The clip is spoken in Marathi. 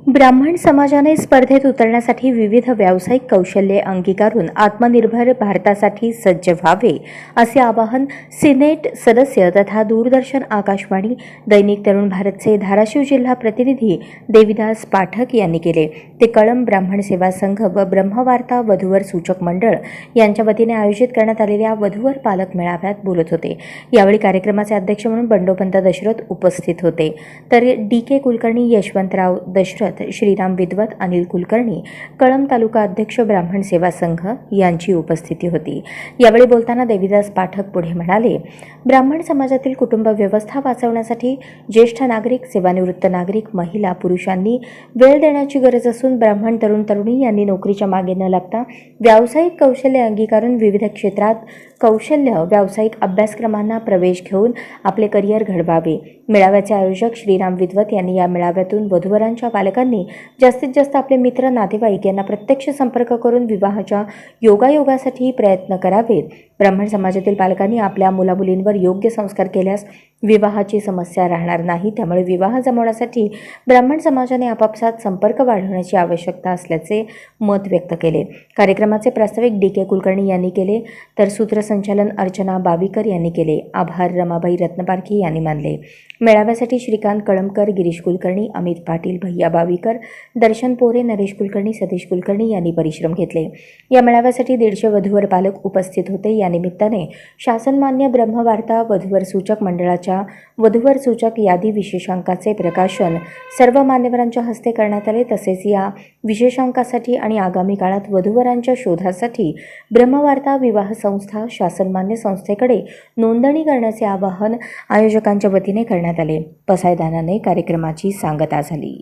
ब्राह्मण समाजाने स्पर्धेत उतरण्यासाठी विविध व्यावसायिक कौशल्ये अंगीकारून आत्मनिर्भर भारतासाठी सज्ज व्हावे असे आवाहन सिनेट सदस्य तथा दूरदर्शन आकाशवाणी दैनिक तरुण भारतचे धाराशिव जिल्हा प्रतिनिधी देविदास पाठक यांनी केले. ते कळंब ब्राह्मण सेवा संघ व ब्रह्मवार्ता वधूवर सूचक मंडळ यांच्या वतीने आयोजित करण्यात आलेल्या वधूवर पालक मेळाव्यात बोलत होते. यावेळी कार्यक्रमाचे अध्यक्ष म्हणून बंडोपंत दशरथ उपस्थित होते, तर डी.के. कुलकर्णी, यशवंतराव दशरथ, श्रीराम विद्वत, अनिल कुलकर्णी, कळंब तालुका अध्यक्ष ब्राह्मण सेवा संघ यांची उपस्थिती होती. यावेळी बोलताना देविदास पाठक पुढे म्हणाले, ब्राह्मण समाजातील कुटुंब व्यवस्था वाचवण्यासाठी ज्येष्ठ नागरिक, सेवानिवृत्त नागरिक, महिला, पुरुषांनी वेळ देण्याची गरज असून ब्राह्मण तरुण तरुणी यांनी नोकरीच्या मागे न लागता व्यावसायिक कौशल्य अंगीकारून विविध क्षेत्रात कौशल्य व्यावसायिक अभ्यासक्रमांना प्रवेश घेऊन आपले करिअर घडवावे. मेळाव्याचे आयोजक श्रीराम विद्वत यांनी या मेळाव्यातून वधूवरांच्या पालकांनी जास्तीत जास्त आपले मित्र, नातेवाईक यांना प्रत्यक्ष संपर्क करून विवाहाच्या योगायोगासाठी प्रयत्न करावेत. ब्राह्मण समाजातील पालकांनी आपल्या मुलामुलींवर योग्य संस्कार केल्यास विवाहाची समस्या राहणार नाही. त्यामुळे विवाह जमवण्यासाठी ब्राह्मण समाजाने आपापसात संपर्क वाढवण्याची आवश्यकता असल्याचे मत व्यक्त केले. कार्यक्रमाचे प्रास्ताविक डी.के. कुलकर्णी यांनी केले, तर सूत्रसंचालन अर्चना बावीकर यांनी केले. आभार रमाबाई रत्नपारखी यांनी मानले. मेळाव्यासाठी श्रीकांत कळमकर, गिरीश कुलकर्णी, अमित पाटील, भैया बावीकर, दर्शन पोरे, नरेश कुलकर्णी, सतीश कुलकर्णी यांनी परिश्रम घेतले. या मेळाव्यासाठी 150 वधूवर पालक उपस्थित होते. या निमित्ताने शासनमान्य ब्रह्मवार्ता वधूवर सूचक मंडळाच्या वधूवर सूचक यादी विशेषांकाचे प्रकाशन सर्व मान्यवरांच्या हस्ते करण्यात आले. तसेच या विशेषांकासाठी आणि आगामी काळात वधूवरांच्या शोधासाठी ब्रह्मवार्ता विवाह संस्था शासनमान्य संस्थेकडे नोंदणी करण्याचे आवाहन आयोजकांच्या वतीने करण्यात आले. पसायदानाने कार्यक्रमाची सांगता झाली.